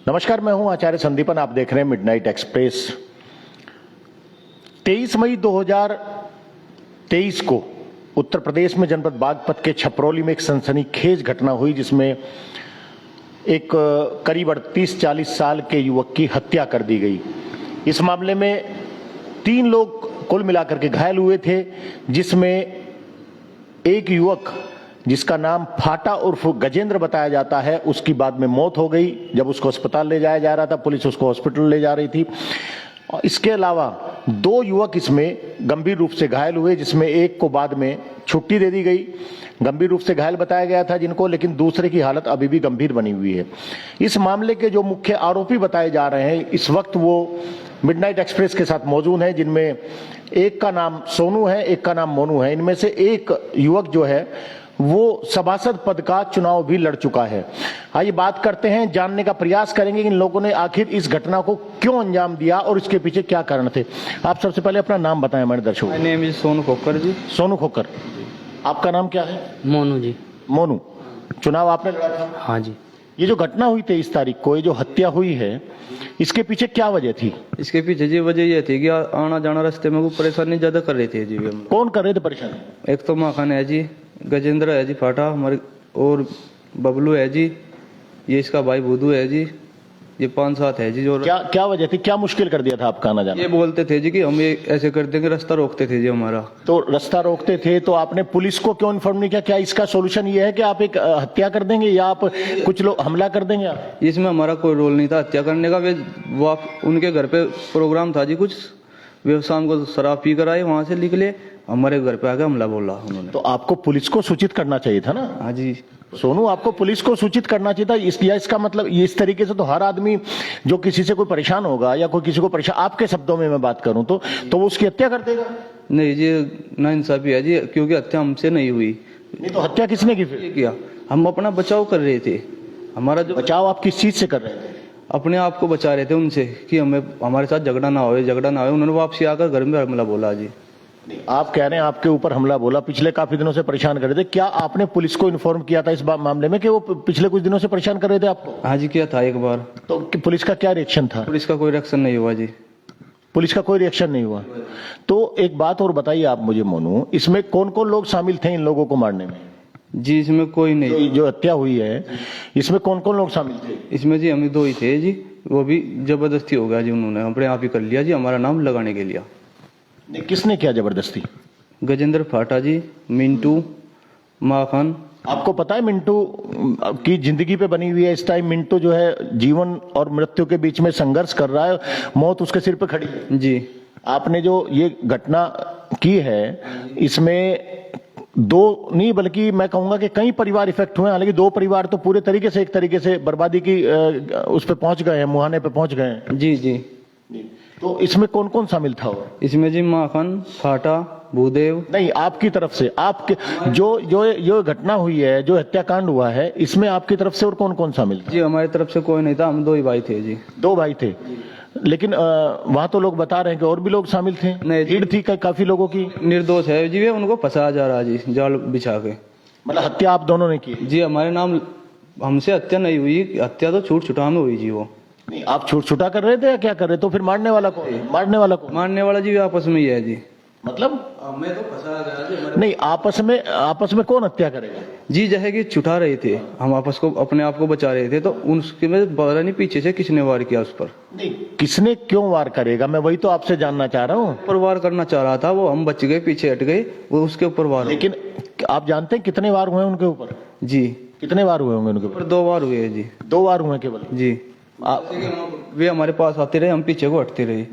नमस्कार, मैं हूं आचार्य संदीपन। आप देख रहे हैं मिडनाइट एक्सप्रेस। 23 मई 2023 को उत्तर प्रदेश में जनपद बागपत के छपरौली में एक सनसनीखेज घटना हुई, जिसमें एक करीब 38-40 साल के युवक की हत्या कर दी गई। इस मामले में 3 लोग कुल मिलाकर के घायल हुए थे, जिसमें एक युवक जिसका नाम फाटा उर्फ गजेंद्र बताया जाता है, उसकी बाद में मौत हो गई। जब उसको अस्पताल ले जाया जा रहा था, पुलिस उसको हॉस्पिटल ले जा रही थी। और इसके अलावा 2 युवक इसमें गंभीर रूप से घायल हुए, जिसमें एक को बाद में छुट्टी दे दी गई। गंभीर रूप से घायल बताया गया था जिनको, लेकिन दूसरे की हालत अभी भी गंभीर बनी हुई है। इस मामले के जो मुख्य आरोपी बताए जा रहे हैं, इस वक्त वो मिडनाइट एक्सप्रेस के साथ मौजूद हैं, जिनमें एक का नाम सोनू है, एक का नाम मोनू है। इनमें से एक युवक जो है वो सभासद पद का चुनाव भी लड़ चुका है। आइए बात करते हैं, जानने का प्रयास करेंगे कि इन लोगों ने आखिर इस घटना को क्यों अंजाम दिया और इसके पीछे क्या कारण थे। आप सबसे पहले अपना नाम बताएं हमारे दर्शकों। मेरा नेम इज सोनू खोकर जी। सोनू खोकर। आपका नाम क्या है? मोनू जी। मोनू। चुनाव आपने लड़ा था? हाँ जी। ये जो घटना हुई 23 तारीख को, ये जो हत्या हुई है, इसके पीछे क्या वजह थी? इसके पीछे जी वजह ये थी कि आना जाना रास्ते में कोई परेशानी ज्यादा कर रही थी जी। कौन कर रहे थे परेशान? एक तो माखन है जी, गजेंद्र है जी फाटा हमारे, और बबलू है जी, ये इसका भाई बुधू है जी, ये 5-7 है जी। जो क्या वजह थी? क्या मुश्किल कर दिया था आपका आना जाना? ये बोलते थे जी कि हम ये ऐसे कर देंगे, रास्ता रोकते थे जी हमारा। तो रास्ता रोकते थे, तो आपने पुलिस को क्यों इन्फॉर्म नहीं किया? क्या इसका सोल्यूशन ये है कि आप एक हत्या कर देंगे या आप कुछ लोग हमला कर देंगे आप? इसमें हमारा कोई रोल नहीं था हत्या करने का। वो उनके घर पे प्रोग्राम था जी कुछ, वे शाम को शराब पी कर आए, वहां से निकले, हमारे घर पे आके हमला बोला उन्होंने। तो आपको पुलिस को सूचित करना चाहिए था ना? हाँ जी सोनू, आपको पुलिस को सूचित करना चाहिए था। इसका मतलब इस तरीके से तो हर आदमी जो किसी से कोई परेशान होगा या कोई किसी को परेशान, आपके शब्दों में मैं बात करूं तो वो उसकी हत्या कर देगा। नहीं जी, नाइंसाफी है जी, क्योंकि हत्या हमसे नहीं हुई। नहीं तो हत्या किसने की? फिर किया, हम अपना बचाव कर रहे थे। हमारा जो बचाव आप किस चीज से कर रहे थे? अपने आप को बचा रहे थे उनसे कि हमें हमारे साथ झगड़ा ना हो। उन्होंने वापसी आकर घर में हमला बोला जी। आप कह रहे हैं आपके ऊपर हमला बोला, पिछले काफी दिनों से परेशान कर रहे थे। क्या आपने पुलिस को इन्फॉर्म किया था इस मामले में कि वो पिछले कुछ दिनों से परेशान कर रहे थे आपको? हाँ जी, किया था एक बार। तो पुलिस का क्या रिएक्शन था? पुलिस का कोई रिएक्शन नहीं हुआ जी। पुलिस का कोई रिएक्शन नहीं हुआ। तो एक बात और बताइए आप मुझे मोनू, इसमें कौन कौन लोग शामिल थे इन लोगों को मारने में? जी इसमें कोई नहीं। जो हत्या हुई है, इसमें कौन कौन लोग शामिल थे? इसमें जी हम 2 ही थे जी, वो भी जबरदस्ती हो गया जी, उन्होंने अपने आप ही कर लिया जी, हमारा नाम लगाने के लिए। नहीं, किसने किया जबरदस्ती? गजेंद्र फाटा जी, मिंटू, माखन। आपको पता है मिंटू की जिंदगी पे बनी हुई है इस टाइम। मिंटू जो है जीवन और मृत्यु के बीच में संघर्ष कर रहा है, मौत उसके सिर पे खड़ी है जी। आपने जो ये घटना की है, इसमें 2 नहीं बल्कि मैं कहूंगा कि कई परिवार इफेक्ट हुए हैं। हालांकि 2 परिवार तो पूरे तरीके से एक तरीके से बर्बादी की उस पे पहुंच गए हैं, मुहाने पे पहुंच गए हैं। जी जी। तो इसमें कौन कौन शामिल था? इसमें जी माखन, फाटा, भूदेव। नहीं, आपकी तरफ से, आपके जो घटना हुई है, जो हत्याकांड हुआ है, इसमें आपकी तरफ से और कौन कौन शामिल था? जी हमारी तरफ से कोई नहीं था, हम 2 ही भाई थे जी। 2 भाई थे, लेकिन वहां तो लोग बता रहे हैं कि और भी लोग शामिल थे। नहीं, भीड़ थी काफी लोगों की। निर्दोष है जी, वे उनको फंसाया जा रहा है जी, जाल बिछा के। मतलब हत्या आप दोनों ने की? जी हमारे नाम, हमसे हत्या नहीं हुई, हत्या तो छूट छुटा में हुई जी। वो नहीं, आप छुटा कर रहे थे या क्या कर रहे? तो फिर मारने वाला कौन? मारने वाला जी आपस में ही है जी। मतलब मैं तो फंसाया गया जी। नहीं, आपस में कौन हत्या करेगा जी? जैसे कि छुटा रहे थे हम, आपस को अपने आप को बचा रहे थे, तो उसके में पता नहीं पीछे से किसने वार किया उस पर। नहीं, किसने क्यों वार करेगा, मैं वही तो आपसे जानना चाह रहा हूँ। ऊपर वार करना चाह रहा था वो, हम बच गए, पीछे हट गए, वो उसके ऊपर वार। लेकिन आप जानते हैं कितने वार हुए उनके ऊपर? जी। कितने वार हुए होंगे उनके ऊपर? 2 बार हुए जी। 2 वार हुए केवल? जी। वे हमारे पास आते रहे, हम पीछे को हटते रहे।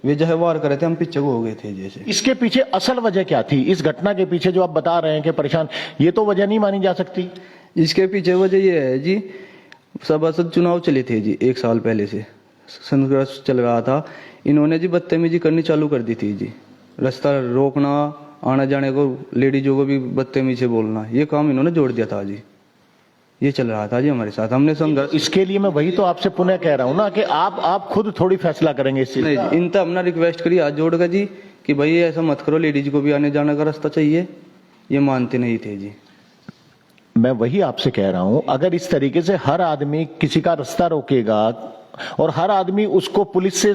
वे जो है वार करे थे, हम पीछे को हो गए थे जैसे। इसके पीछे असल वजह क्या थी? इस घटना के पीछे जो आप बता रहे हैं कि परेशान, ये तो वजह नहीं मानी जा सकती। इसके पीछे वजह ये है जी, सभासद चुनाव चले थे जी 1 साल पहले से, संघर्ष चल रहा था। इन्होंने जी बदतमीजी करनी चालू कर दी थी जी, रास्ता रोकना, आने जाने को, लेडीजों को भी बदतमीजी से बोलना, ये काम इन्होंने जोड़ दिया था जी। ये चल रहा था जी हमारे साथ, हमने संघर्ष। इसके लिए मैं वही तो आपसे पुनः कह रहा हूँ ना कि आप खुद थोड़ी फैसला करेंगे इस चीज। नहीं, इन तक हमने रिक्वेस्ट करी हाथ जोड़कर जी कि भाई ऐसा मत करो, लेडीज को भी आने जाने का रास्ता चाहिए। ये मानते नहीं थे जी। मैं वही आपसे कह रहा हूं, अगर इस तरीके से हर आदमी किसी का रास्ता रोकेगा और हर आदमी उसको पुलिस से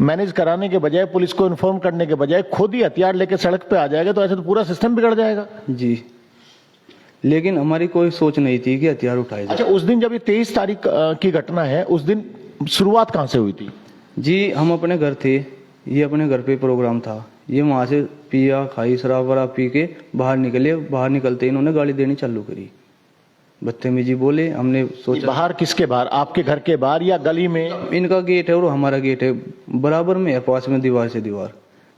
मैनेज कराने के बजाय, पुलिस को इन्फॉर्म करने के बजाय खुद ही हथियार लेके सड़क पे आ जाएगा, तो ऐसे तो पूरा सिस्टम बिगड़ जाएगा। जी, लेकिन हमारी कोई सोच नहीं थी कि हथियार उठाए जाए। अच्छा, उस दिन जब ये 23 तारीख की घटना है, उस दिन शुरुआत कहां से हुई थी? जी, हम अपने घर थे, ये अपने घर पे प्रोग्राम था, ये वहां से पिया खाई शराब वराब पी के बाहर निकले। बाहर निकलते इन्होंने गाली देनी चालू करी, बदतमीजी बोले। हमने सोचा बाहर किसके बाहर? आपके घर के बाहर या गली में? इनका गेट है और हमारा गेट है बराबर में है, पास में दीवार से दीवार।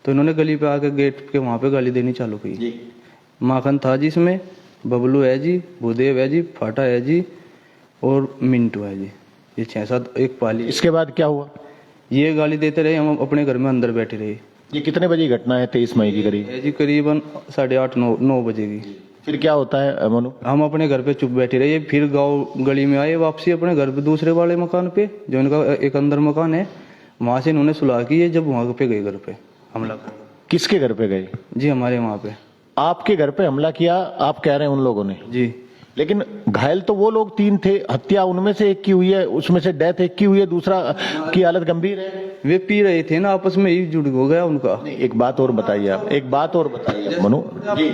तो इन्होंने गली पे आके गेट के वहां पे गाली देनी चालू की। माखन था जिसमें, बबलू है जी, भूदेव है जी, फाटा है जी और मिंटू है जी, ये 6-7 एक पाली। इसके बाद क्या हुआ? ये गाली देते रहे, हम अपने घर में अंदर बैठे रहे। ये कितने बजे की घटना है 23 मई की करीब? है जी करीबन 8:30-9 बजे की। फिर क्या होता है मनु? हम अपने घर पे चुप बैठे रहे, फिर गांव गली में आए वापसी अपने घर पे, दूसरे वाले मकान पे जो इनका एक अंदर मकान है, वहां से इन्होंने सुलह की है। जब वहां पे गए घर पे हमला कर। किसके घर पे गए? जी, हमारे वहां पे। आपके घर पे हमला किया आप कह रहे हैं उन लोगों ने? जी, लेकिन घायल तो वो लोग 3 थे, हत्या उनमें से एक की हुई है, उसमें से डेथ एक की हुई है, दूसरा की हालत गंभीर है। वे पी रहे थे ना, आपस में ही जुड़ हो गया उनका। एक बात और बताइए आप, एक बात और बताइए मनु।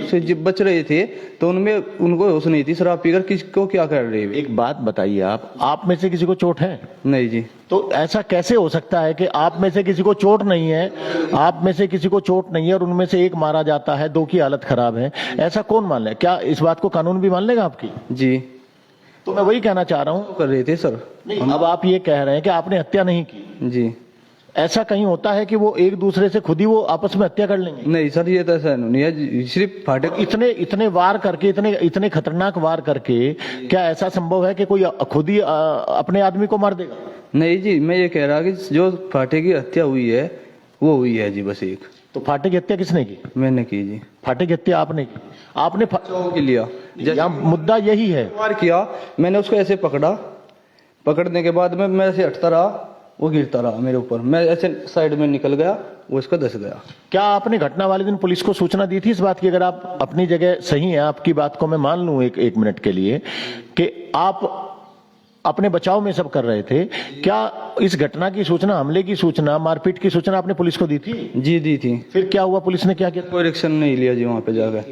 से जब बच रहे थे तो उनमें उनको होश नहीं थी, शराब पीकर किसको क्या कर रहे थे। एक बात बताइए आप में से किसी को चोट है? नहीं जी। तो ऐसा कैसे हो सकता है कि आप में से किसी को चोट नहीं है, आप में से किसी को चोट नहीं है और उनमें से एक मारा जाता है, 2 की हालत खराब है? ऐसा कौन मान ले? क्या इस बात को कानून भी मान लेगा आपकी? जी, तो मैं वही कहना चाह रहा हूं। कर रहे थे सर। नहीं, अब आप ये कह रहे हैं कि आपने हत्या नहीं की। जी, ऐसा कहीं होता है कि वो एक दूसरे से खुद ही वो आपस में हत्या कर लेंगे? नहीं सर, ये तो ऐसा नहीं है, सिर्फ फाटक। इतने वार करके, इतने खतरनाक वार करके क्या ऐसा संभव है कि कोई खुद ही अपने आदमी को मार देगा? नहीं जी, मैं ये कह रहा कि जो फाटे की हत्या हुई है वो हुई है जी, बस एक। तो फाटे की हत्या किसने की? मैंने की जी। फाटे की हत्या आपने की? आपने के लिया, यहाँ मुद्दा यही है। वार किया, मैंने उसको ऐसे पकड़ा, पकड़ने के बाद में मैं ऐसे हटता रहा, वो गिरता रहा मेरे ऊपर, मैं ऐसे साइड में निकल गया, वो इसका धस गया। क्या आपने घटना वाले दिन पुलिस को सूचना दी थी इस बात की? अगर आप अपनी जगह सही हैं, आपकी बात को मैं मान लूं एक मिनट के लिए कि आप अपने बचाव में सब कर रहे थे, क्या इस घटना की सूचना, हमले की सूचना, मारपीट की सूचना आपने पुलिस को दी थी? जी दी थी। फिर क्या हुआ? पुलिस ने क्या किया? कोई एक्शन नहीं लिया जी वहां पे जाकर।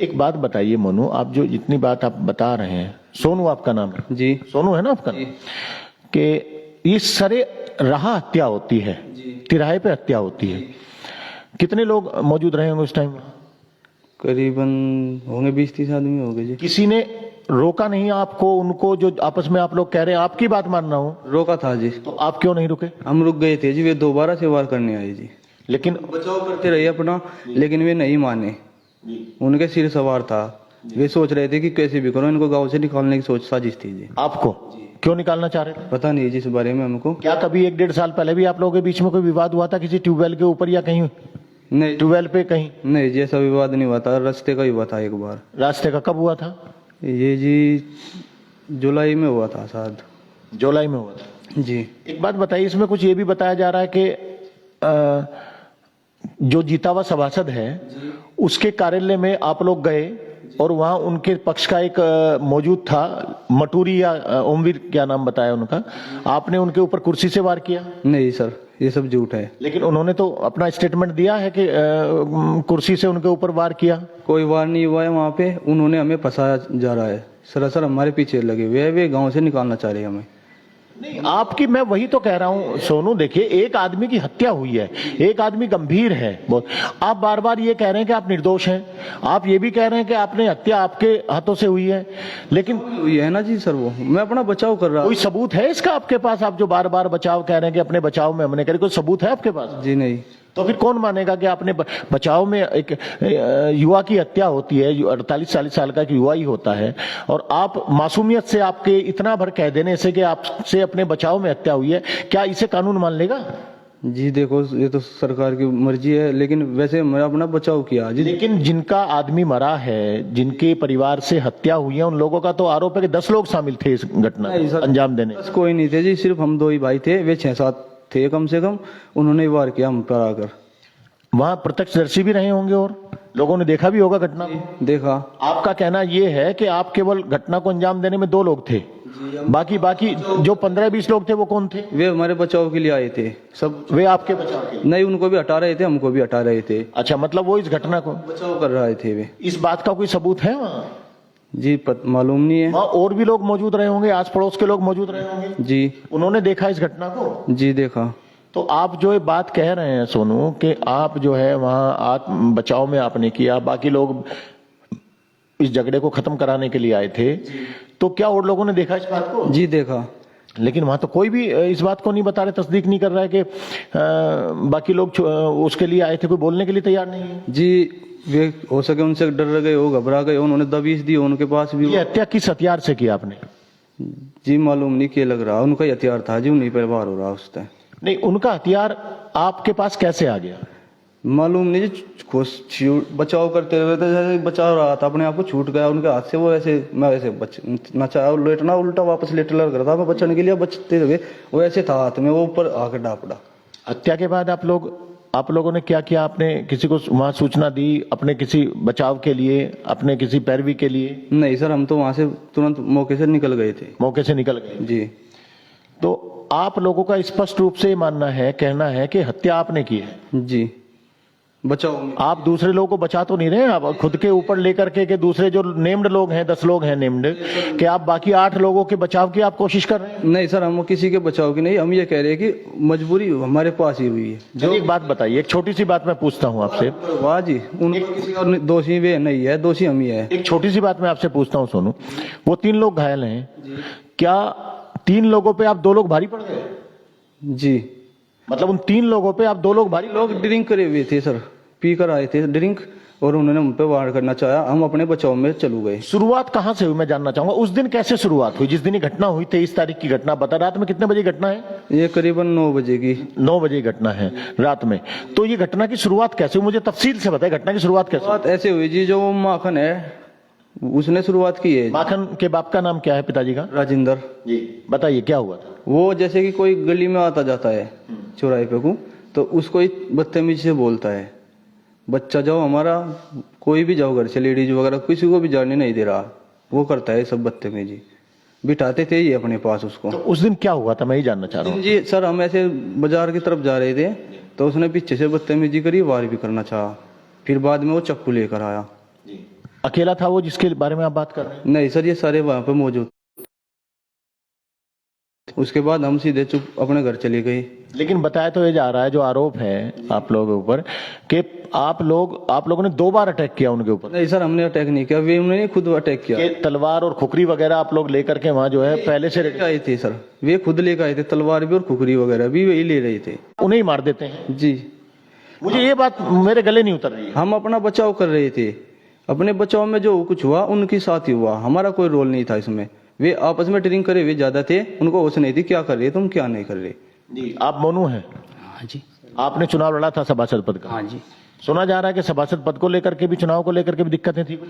एक बात बताइए मोनू, आप जो जितनी बात आप बता रहे हैं, सोनू आपका नाम है? जी, सोनू है ना आपका नाम? कि ये सरे राह हत्या होती है, तिराहे पे हत्या होती है। कितने लोग मौजूद रहे होंगे उस टाइम? करीबन होंगे 20-30 आदमी हो गए जी। किसी ने रोका नहीं आपको, उनको, जो आपस में आप लोग कह रहे हैं? आपकी बात मान रहा हूं। रोका था जी। तो आप क्यों नहीं रुके? हम रुक गए थे जी, वे दोबारा से वार करने आए जी। लेकिन बचाव करते रहे अपना, लेकिन वे नहीं माने। उनके सिर सवार था, वे सोच रहे थे कि कैसे भी करो इनको गांव से निकालने की सोच साजिश थी जी। आपको क्यों निकालना चाह रहे थे? पता नहीं जी इस बारे में हमको। क्या कभी 1-1.5 साल पहले भी आप लोगों के बीच में कोई विवाद हुआ था किसी ट्यूबवेल के ऊपर या कहीं? नहीं, ट्यूबवेल पे कहीं? नहीं जी, ऐसा विवाद नहीं हुआ था, रास्ते का ही हुआ था एक बार। रास्ते का कब हुआ था? ये जी जुलाई में हुआ था शायद। जुलाई में हुआ था जी। एक बात बताइए, इसमें कुछ ये भी बताया जा रहा है कि जो जीता हुआ सभासद है उसके कार्यालय में आप लोग गए और वहां उनके पक्ष का एक मौजूद था, मटूरी या ओमवीर, क्या नाम बताया उनका, आपने उनके ऊपर कुर्सी से वार किया? नहीं सर, ये सब झूठ है। लेकिन उन्होंने तो अपना स्टेटमेंट दिया है कि कुर्सी से उनके ऊपर वार किया। कोई वार नहीं हुआ है वहाँ पे, उन्होंने हमें फंसाया जा रहा है, सरासर हमारे पीछे लगे हुए हैं, वे गांव से निकालना चाह रहे हैं हमें। नहीं, आपकी, मैं वही तो कह रहा हूं सोनू, देखिए एक आदमी की हत्या हुई है, एक आदमी गंभीर है बहुत, आप बार बार ये कह रहे हैं कि आप निर्दोष हैं, आप ये भी कह रहे हैं कि आपने हत्या आपके हाथों से हुई है, लेकिन ये है ना जी सर, वो मैं अपना बचाव कर रहा हूँ। कोई सबूत है इसका आपके पास? आप जो बार बार बचाव कह रहे हैं कि अपने बचाव में हमने करे, कोई सबूत है आपके पास? जी नहीं। तो फिर कौन मानेगा कि आपने बचाव में, एक युवा की हत्या होती है, 48-40 साल का एक युवा ही होता है, और आप मासूमियत से, आपके इतना भर कह देने से कि आपसे अपने बचाव में हत्या हुई है, क्या इसे कानून मान लेगा? जी देखो, ये तो सरकार की मर्जी है, लेकिन वैसे मैं अपना बचाव किया जी। लेकिन जिनका आदमी मरा है, जिनके परिवार से हत्या हुई है, उन लोगों का तो आरोप है कि 10 लोग शामिल थे इस घटना अंजाम देने। बस कोई नहीं थे जी, सिर्फ हम 2 ही भाई थे, वे 6-7 थे कम से कम, उन्होंने वार किया हम पर आकर। वहां प्रत्यक्षदर्शी भी रहे होंगे? और लोगों ने देखा भी होगा घटना को। देखा। आपका कहना ये है कि आप केवल घटना को अंजाम देने में 2 लोग थे, बाकी बाकी जो 15-20 लोग थे वो कौन थे? वे हमारे बचाव के लिए आए थे सब। वे आपके बचाव के लिए? नहीं, उनको भी हटा रहे थे, हमको भी हटा रहे थे। अच्छा, मतलब वो इस घटना को बचाव कर रहे थे वे। इस बात का कोई सबूत है वहाँ? जी मालूम नहीं है। वहाँ और भी लोग मौजूद रहे होंगे, आस पड़ोस के लोग मौजूद रहे होंगे, जी उन्होंने देखा इस घटना को? जी देखा। तो आप जो ये बात कह रहे हैं सोनू कि आप जो है वहाँ आत्म बचाव में आपने किया, बाकी लोग इस झगड़े को खत्म कराने के लिए आए थे, तो क्या और लोगों ने देखा इस बात को? जी देखा। लेकिन वहां तो कोई भी इस बात को नहीं बता रहे, तस्दीक नहीं कर रहा है कि बाकी लोग उसके लिए आए थे, कोई बोलने के लिए तैयार नहीं है। जी वे हो सके उनसे डर गए हो, घबरा गए हो, उन्होंने दबीश दी उनके पास भी। ये हत्या किस हथियार से की आपने? जी मालूम नहीं, क्या लग रहा उनका ही हथियार था जी, उन्हीं पर वार हो रहा उस टाइम। नहीं, उनका हथियार आपके पास कैसे आ गया? मालूम नहीं जी, बचाव करते हुए तो जैसे बचा रहा था अपने आप को, छूट गया उनके हाथ से वो। ऐसे मैं वैसे नचा लेटना, उल्टा वापस लेट लग रहा था मैं बचने के लिए, बचते हुए वो ऐसे था हाथ में, वो ऊपर आकर डापड़ा। हत्या के बाद आप लोगों ने क्या किया? आपने किसी को वहां सूचना दी अपने किसी बचाव के लिए, अपने किसी पैरवी के लिए? नहीं सर, हम तो वहां से तुरंत मौके से निकल गए थे। मौके से निकल गए? जी। तो आप लोगों का स्पष्ट रूप से मानना है, कहना है कि हत्या आपने की है? जी। बचाओ। आप दूसरे लोगों को बचा तो नहीं रहे, आप खुद के ऊपर लेकर के दूसरे जो नेम्ड लोग हैं, 10 लोग हैं नेम्ड, कि आप बाकी 8 लोगों के बचाव की आप कोशिश कर रहे हैं? नहीं सर, हम किसी के बचाव की नहीं, हम ये कह रहे हैं कि मजबूरी हमारे पास ही हुई है। जो एक बात बताइए, एक छोटी सी बात मैं पूछता हूं आपसे। वाह जी, उनको किसी और दोषी वे नहीं है, दोषी हम ही है। एक छोटी सी बात मैं आपसे पूछता हूं सोनू, वो 3 लोग घायल हैं, क्या 3 लोगों पे आप 2 लोग भारी पड़ गए? जी। मतलब उन 3 लोगों पे आप 2 लोग भारी? लोग ड्रिंक करे हुए थे सर, पी कर आए थे ड्रिंक, और उन्होंने हम पे वार करना चाहा, हम अपने बचाव में चलू गए। शुरुआत कहां से हुई मैं जानना चाहूंगा? उस दिन कैसे शुरुआत हुई जिस दिन ये घटना हुई? 23 तारीख की घटना बता। रात में कितने बजे घटना है? ये करीबन 9 बजे की। 9 बजे घटना है रात में। तो ये घटना की शुरुआत कैसे हुई? मुझे तफसील से बताएं, घटना की शुरुआत कैसे? बात ऐसे हुई जी, जो वो माखन है उसने शुरुआत की है। माखन के बाप का नाम क्या है, पिताजी का? राजेंद्र जी, बताइए क्या हुआ था? वो जैसे कि कोई गली में आता जाता है चौराहे पे को, तो उसको बदतमीजी से बोलता है, बच्चा जाओ हमारा, कोई भी जाओ घर से, लेडीज वगैरह किसी को भी जाने नहीं दे रहा, वो करता है सब बदतमीजी। बिठाते थे ये अपने पास उसको। तो उस दिन क्या हुआ था मैं ये जानना चाह रहा हूँ। जी सर, हम ऐसे बाजार की तरफ जा रहे थे, तो उसने पीछे से बदतमीजी करी, वार भी करना चाहा, फिर बाद में वो चाकू लेकर आया। अकेला था वो जिसके बारे में आप बात कर रहे हैं? नहीं सर, ये सारे वहां पे मौजूद। उसके बाद हम सीधे चुप अपने घर चले गए। लेकिन बताया तो ये जा रहा है, जो आरोप है आप लोगों के ऊपर, कि आप लोगों ने 2 बार अटैक किया उनके ऊपर। नहीं सर, हमने अटैक नहीं किया, वे उन्होंने खुद अटैक किया। कि तलवार और खुखरी वगैरह आप लोग लेकर के वहां जो है पहले से आए थे सर, वे खुद लेकर आए थे, तलवार भी और खुखरी वगैरह भी वही ले रहे थे। उन्हें ही मार देते हैं? जी। मुझे ये बात मेरे गले नहीं उतर रही है। हम अपना बचाव कर रहे थे, अपने बचाव में जो कुछ हुआ उनके साथ ही हुआ, हमारा कोई रोल नहीं था इसमें। वे आपस में ड्रिंक करे हुए ज्यादा थे, उनको होश नहीं थी क्या कर रहे तुम क्या नहीं कर रहे। जी। आप मोनू हैं? हाँ जी। आपने चुनाव लड़ा था सभासद पद का? हाँ जी। सुना जा रहा है कि सभासद पद को लेकर के भी, चुनाव को लेकर के भी दिक्कतें थी कुछ?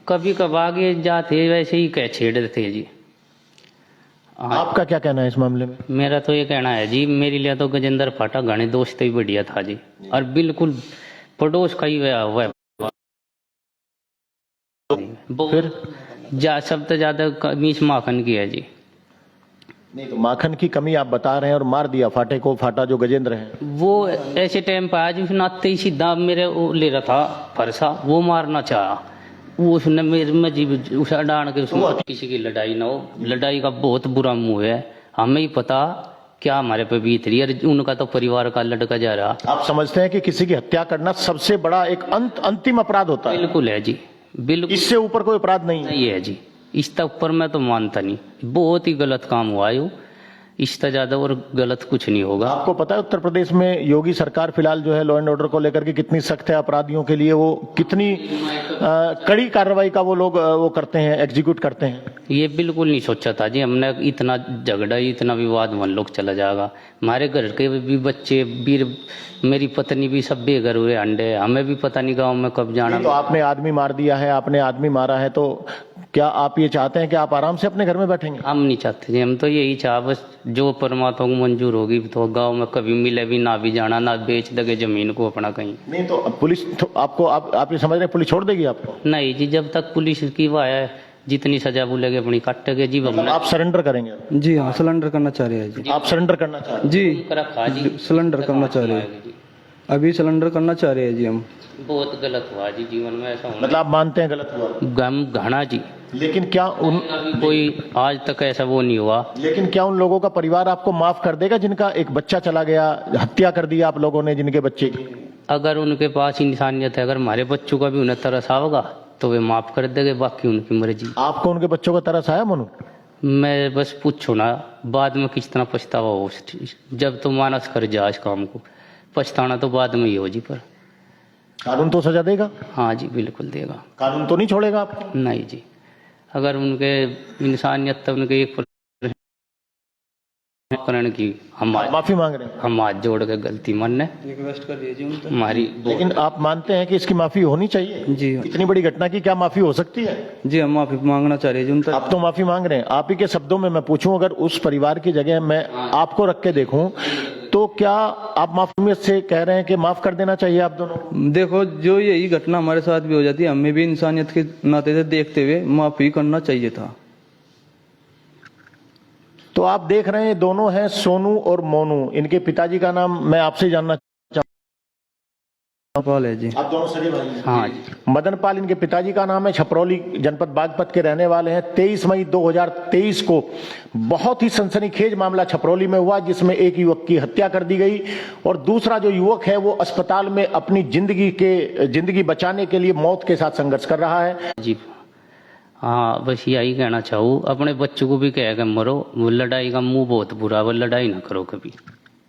कभी कब आगे जाते वैसे ही कह छेड़ते थे जी। हाँ, आपका क्या कहना है इस मामले में? मेरा तो ये कहना है जी, मेरे लिए तो गजेंद्र फाटा घने दोस्त ही बढ़िया था जी, और बिल्कुल पड़ोस का ही हुआ है। फिर सबसे ज्यादा कमी इस माखन की है जी। नहीं, तो माखन की कमी आप बता रहे हैं और मार दिया फाटे को, फाटा जो गजेंद्र है वो ऐसे टाइम पे आज उसने आते ही सीधा मेरे वो ले रहा था फरसा, वो मारना चाहा, वो उसने मेरे में जी उसे डाल के, उसमें किसी की लड़ाई ना हो, लड़ाई का बहुत बुरा मुंह है, हमें ही पता क्या हमारे पे बीत रही है, उनका तो परिवार का लड़का जा रहा। आप समझते हैं कि किसी की हत्या करना सबसे बड़ा एक अंतिम अपराध होता है? बिल्कुल है जी, बिल्कुल, इससे ऊपर कोई अपराध नहीं है। सही है जी, इससे ऊपर मैं तो मानता नहीं, बहुत ही गलत काम हुआ है, इससे ज्यादा और गलत कुछ नहीं होगा। आपको पता है उत्तर प्रदेश में योगी सरकार फिलहाल जो है लॉ एंड ऑर्डर को लेकर के कितनी सख्त है, अपराधियों के लिए वो कितनी कड़ी कार्रवाई का वो लोग वो करते हैं, एग्जीक्यूट करते हैं। ये बिल्कुल नहीं सोचा था जी हमने, इतना झगड़ा इतना विवाद मन लोग चला जाएगा, हमारे घर के भी बच्चे भी, मेरी पत्नी भी सब बेघर हुए अंडे, हमें भी पता नहीं गाँव में कब जाना। तो आपने आदमी मार दिया है, आपने आदमी मारा है, तो क्या आप ये चाहते हैं कि आप आराम से अपने घर में बैठेंगे? हम नहीं चाहते जी, हम तो यही चाह बस जो परमात्मा को मंजूर होगी तो गांव में कभी मिले भी ना भी जाना, ना बेच दगे जमीन को अपना कहीं। नहीं तो अब पुलिस तो आपको आप ये समझ रहे हैं पुलिस छोड़ देगी आपको? नहीं जी, जब तक पुलिस की वाह है जितनी सजा बोलेगी अपनी काटेगे जी। मतलब आप सरेंडर करेंगे? जी हाँ, सिलेंडर करना चाह रहे हैं जी। आप सरेंडर करना चाह रहे हैं? जी, रखा जी, सिलेंडर करना चाह रहे हैं, जी। अभी सिलेंडर करना चाह रहे हैं जी हम। बहुत गलत हुआ जी जीवन में, ऐसा होना मतलब आप मानते हैं गलत हुआ, गम घना जी। लेकिन क्या उन कोई आज तक ऐसा वो नहीं हुआ। लेकिन क्या उन लोगों का परिवार आपको माफ कर देगा जिनका एक बच्चा चला गया, हत्या कर दी आप लोगों ने जिनके बच्चे की? अगर उनके पास इंसानियत है, अगर हमारे बच्चों का भी उन्हें तरस आवेगा तो वे माफ कर देंगे, बाकी उनकी मर्जी। आपको उनके बच्चों का तरस आया मनु? मैं बस पूछो ना, बाद में किस तरह पछतावा हो, जब तो मानस कर जा इस काम को, पछताना तो बाद में ही हो जी। पर कानून तो सजा देगा? हाँ जी, बिल्कुल देगा। कानून तो नहीं छोड़ेगा आपको? नहीं जी, अगर उनके इंसानियत तब उनके एक करण की हम माफी मांग रहे हैं? हम हाथ जोड़ के गलती मानने रिक्वेस्ट कर दीजिए उन तक। हमारी। लेकिन आप मानते हैं कि इसकी माफी होनी चाहिए? जी इतनी बड़ी घटना की क्या माफी हो सकती है? जी, हम माफी मांगना चाह रहे हैं जी उन तक। आप तो माफी मांग रहे हैं। आप ही के शब्दों में मैं पूछूं, अगर उस परिवार की जगह मैं आपको रख के देखूं तो क्या आप माफी से कह रहे हैं कि माफ कर देना चाहिए आप दोनों? देखो, जो यही घटना हमारे साथ भी हो जाती है, हमें भी इंसानियत के नाते से देखते हुए माफी करना चाहिए था। तो आप देख रहे हैं दोनों हैं सोनू और मोनू। इनके पिताजी का नाम मैं आपसे जानना पाल है जी। आप दोनों सगे भाई हैं? हाँ जी। मदन पाल इनके पिताजी का नाम है, छपरौली जनपद बागपत के रहने वाले हैं। 23 मई 2023 को बहुत ही सनसनीखेज मामला छपरौली में हुआ जिसमें एक युवक की हत्या कर दी गई और दूसरा जो युवक है वो अस्पताल में अपनी जिंदगी बचाने के लिए मौत के साथ संघर्ष कर रहा है जी। हाँ, बस यही कहना चाहूँ, अपने बच्चों को भी कह के मरो, वो लड़ाई का मुंह बहुत बुरा, वो लड़ाई ना करो कभी।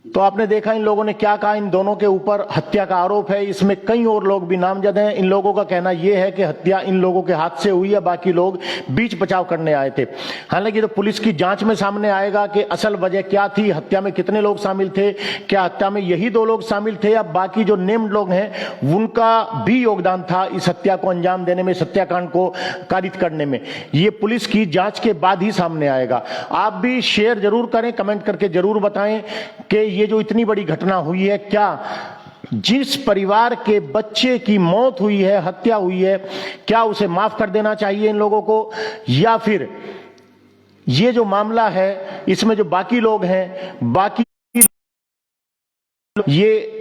तो आपने देखा इन लोगों ने क्या कहा। इन दोनों के ऊपर हत्या का आरोप है, इसमें कई और लोग भी नामजद हैं। इन लोगों का कहना यह है कि हत्या इन लोगों के हाथ से हुई है, बाकी लोग बीच बचाव करने आए थे। हालांकि तो पुलिस की जांच में सामने आएगा कि असल वजह क्या थी, हत्या में कितने लोग शामिल थे, क्या हत्या में यही 2 लोग शामिल थे या बाकी जो नेम्ड लोग हैं उनका भी योगदान था इस हत्या को अंजाम देने में, इस हत्याकांड को कारित करने में। ये पुलिस की जांच के बाद ही सामने आएगा। आप भी शेयर जरूर करें, कमेंट करके जरूर बताएं कि ये जो इतनी बड़ी घटना हुई है, क्या जिस परिवार के बच्चे की मौत हुई है, हत्या हुई है, क्या उसे माफ कर देना चाहिए इन लोगों को, या फिर ये जो मामला है इसमें जो बाकी लोग हैं, बाकी ये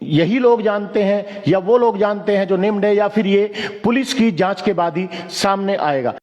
यही लोग जानते हैं या वो लोग जानते हैं जो नेम्ड है, या फिर ये पुलिस की जांच के बाद ही सामने आएगा।